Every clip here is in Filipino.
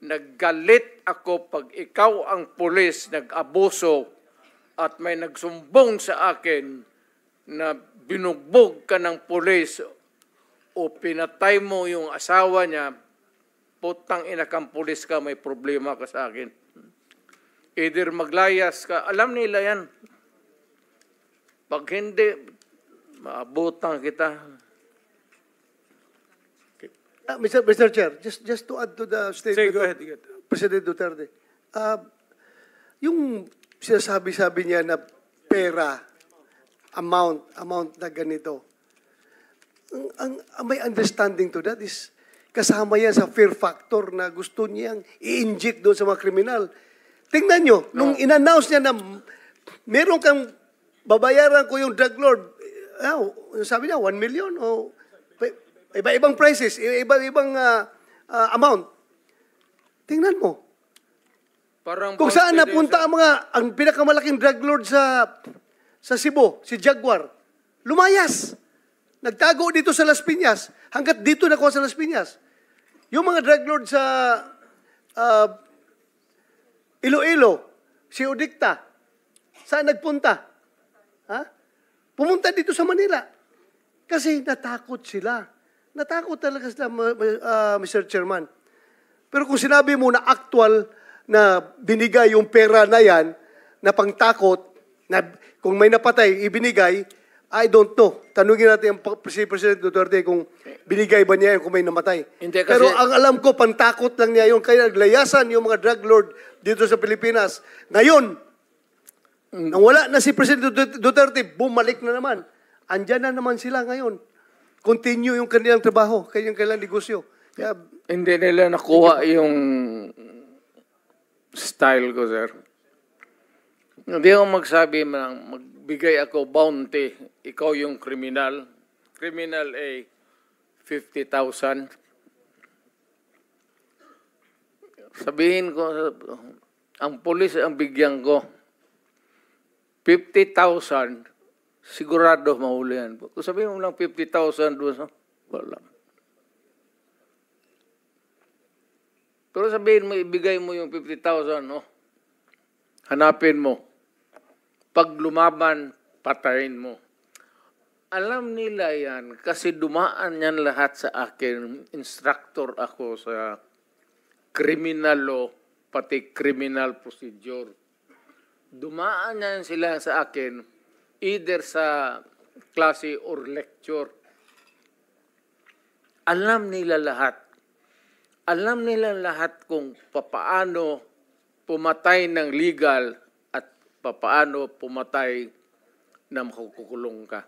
naggalit ako pag ikaw ang pulis nag-abuso at may nagsumbong sa akin na binugbog ka ng pulis o pinatay mo yung asawa niya, putang ina kang pulis ka, may problema ka sa akin. Either maglayas ka, alam nila yan. Pag hindi, maabutan kita. Mr. Chair, just to add to the statement Go ahead. of President Duterte, yung sinasabi niya na pera, amount na ganito, ang may understanding to that is kasama yan sa fear factor na gusto niyang i-inject doon sa mga kriminal. Tingnan nyo, nung in-announce niya na meron kang babayaran ko yung drug lord, sabi niya 1 million o iba-ibang prices, iba-ibang amount. Tingnan mo. Parang kung saan napunta ang pinakamalaking drug lord sa Cebu, si Jaguar, lumayas. Nagtago dito sa Las Piñas, hanggat dito nakuha sa Las Piñas. Yung mga drug lord sa Iloilo, si Odicta, saan nagpunta? Pumunta dito sa Manila. Kasi natakot sila. Natakot talaga sila, Mr. Chairman. Pero kung sinabi mo na actual na binigay yung pera na yan, na pangtakot, na kung may napatay, ibinigay, I don't know. Tanungin natin ang si President Duterte kung binigay ba niya yun kung may namatay. Hindi, kasi, pero ang alam ko, pantakot lang niya yun. Kaya naglayasan yung mga drug lord dito sa Pilipinas. Ngayon, nang wala na si President Duterte, bumalik na naman. Andyan na naman sila ngayon. Continue yung kanilang trabaho, kanilang negosyo. Kaya, hindi nila nakuha yung style ko, sir. Hindi ako magsabi, magbigay ako bounty, ikaw yung kriminal. Criminal ay 50,000. Sabihin ko, ang pulis ang bigyan ko, 50,000, sigurado mahuli yan. Kung sabihin mo lang 50,000 doon, wala. Pero sabihin mo, ibigay mo yung 50,000, no? Hanapin mo. Pag lumaban, patayin mo. Alam nila yan kasi dumaan yan lahat sa akin. Instructor ako sa criminal law, pati criminal procedure. Dumaan yan sila sa akin either sa klase or lecture. Alam nila lahat. Alam nila lahat kung papaano pumatay ng legal at papaano pumatay na makukulong ka.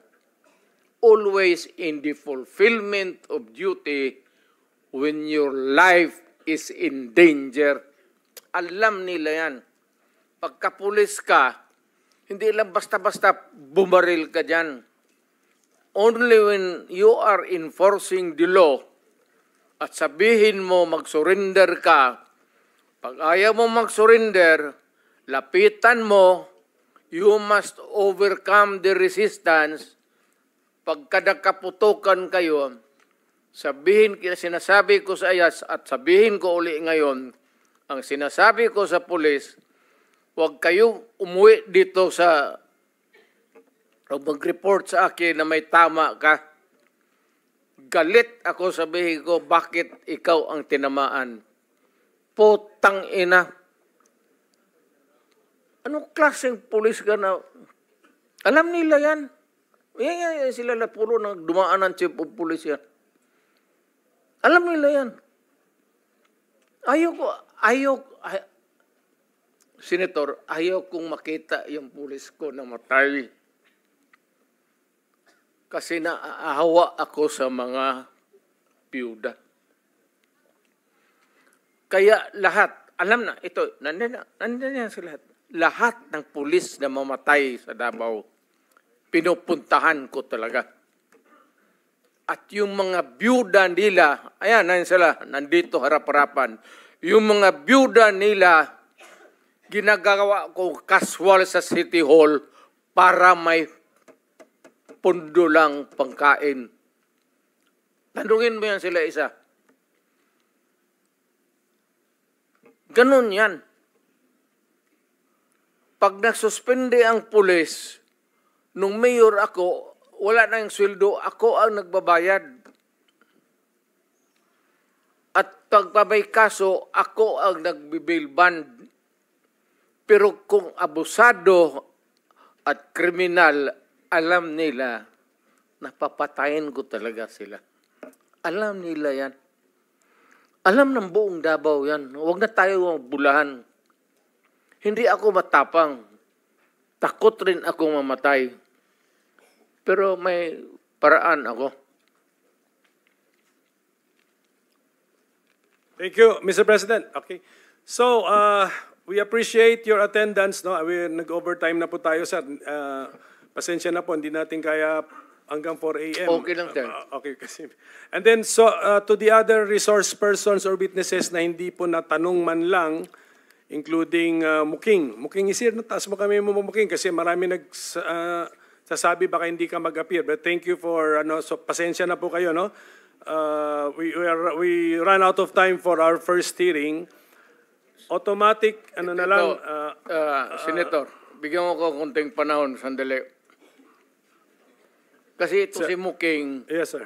Always in the fulfillment of duty when your life is in danger. Alam nila yan. Pagkapulis ka, hindi lang basta-basta bumaril ka dyan. Only when you are enforcing the law at sabihin mo mag-surrender ka, pag ayaw mo mag-surrender, lapitan mo, you must overcome the resistance. Pagka nagkaputukan kayo, sinasabi ko sa ayas at sabihin ko uli ngayon, ang sinasabi ko sa pulis, huwag kayo umuwi dito sa mag-report sa akin na may tama ka. Galit ako, sabihin ko, bakit ikaw ang tinamaan? Putang ina. Anong klaseng pulis ka na? Alam nila yan. Yan sila na puro nang dumaan ng chief of police yan. Alam nila yan. Senator, ayaw kong makita yung pulis ko na matay. Kasi naaawa ako sa mga piyuda. Kaya lahat, alam na, ito, nandiyan yan sa lahat. Lahat ng pulis na mamatay sa Davao, pinupuntahan ko talaga. At yung mga byuda nila, ayan, nandiyan sila, nandito harap-harapan. Yung mga byuda nila, ginagawa ko casual sa City Hall para may pundo lang pangkain. Tanungin mo yan sila isa. Ganun yan. Pag nagsuspende ang pulis, nung mayor ako, wala na yung sweldo, ako ang nagbabayad. At pag may kaso, ako ang nagbibail bond. Pero kung abusado at kriminal, alam nila, napapatayin ko talaga sila. Alam nila yan. Alam ng buong Davao yan. Huwag na tayo bulahan. Hindi ako matapang. Takot rin akong mamatay. Pero may paraan ako. Thank you, Mr. President. Okay. So, we appreciate your attendance. No? Nag-overtime na po tayo, sir. Pasensya na po, hindi natin kaya hanggang 4 a.m. Okay lang, sir. Okay, kasi. And then, so, to the other resource persons or witnesses na hindi po natanong man lang, including Muking. Muking is here. Taas mo kami Muking kasi marami sasabi baka hindi ka mag-appear. But thank you for, so pasensya na po kayo, no? We ran out of time for our first hearing. Automatic, na lang. Senator, bigyan mo ko konting panahon, sandali. Kasi ito si Muking, Yes, sir.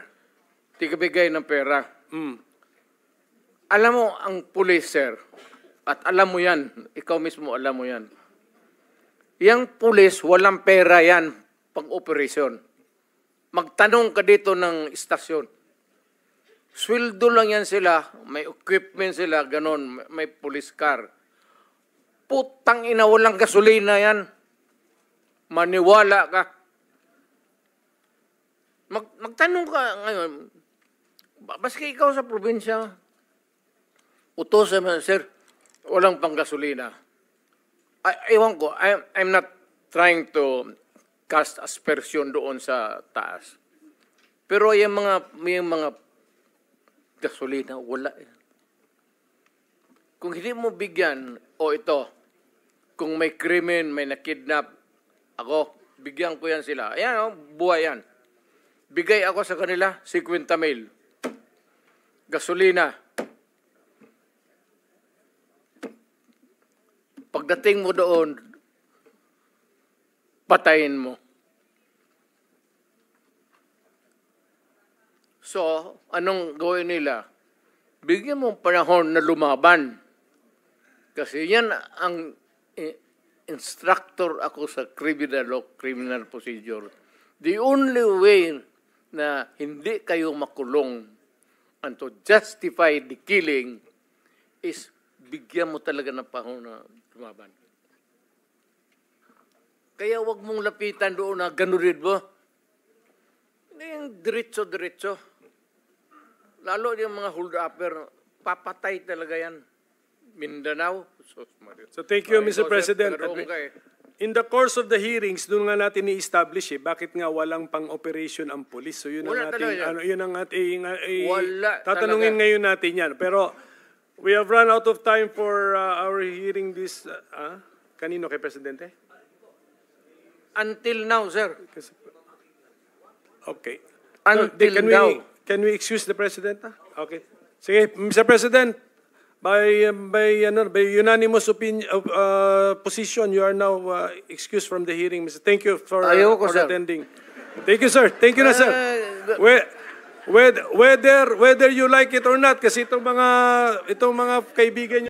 tigabigay ng pera. Alam mo, ang pulis, sir, at alam mo yan, ikaw mismo alam mo yan. Yang pulis, walang pera yan pang operasyon. Magtanong ka dito ng istasyon. Sweldo lang yan sila, may equipment sila, ganon, may police car. Putang ina, walang gasolina yan. Maniwala ka. Magtanong ka ngayon, baski ikaw sa probinsya, utosan mo, sir, walang pang gasolina. Ewan ko, I'm not trying to cast aspersion doon sa taas. Pero yung mga gasolina, wala. Kung hindi mo bigyan, ito, kung may krimen, may nakidnap, ako, bigyan ko yan sila. Ayan, buhay yan. Bigay ako sa kanila, 50,000. Gasolina. Pagdating mo doon, patayin mo. So, anong gawin nila? Bigyan mo panahon na lumaban. Kasi yan ang instructor ako sa criminal law, criminal procedure. The only way na hindi kayo makulong and to justify the killing is bigyan mo talaga ng panahon na lumaban. Kaya wag mong lapitan doon na ganurin mo. Hindi yung diretso-diretso. Lalo yung mga hold-upper, papatay talaga yan. Mindanao. So thank you, Mr. President. In the course of the hearings, doon nga natin i-establish bakit nga walang pang-operation ang police. So yun ang ating, yun ang ating, tatanungin ngayon natin yan. Pero we have run out of time for our hearing this, kanino kay Presidente? Until now, sir. Okay. Until now. Can we excuse the President? Okay. Sige, Mr. President, by unanimous position, you are now excused from the hearing. Thank you for attending. Thank you, sir. Thank you na, sir. Whether you like it or not, kasi itong mga kaibigan niyo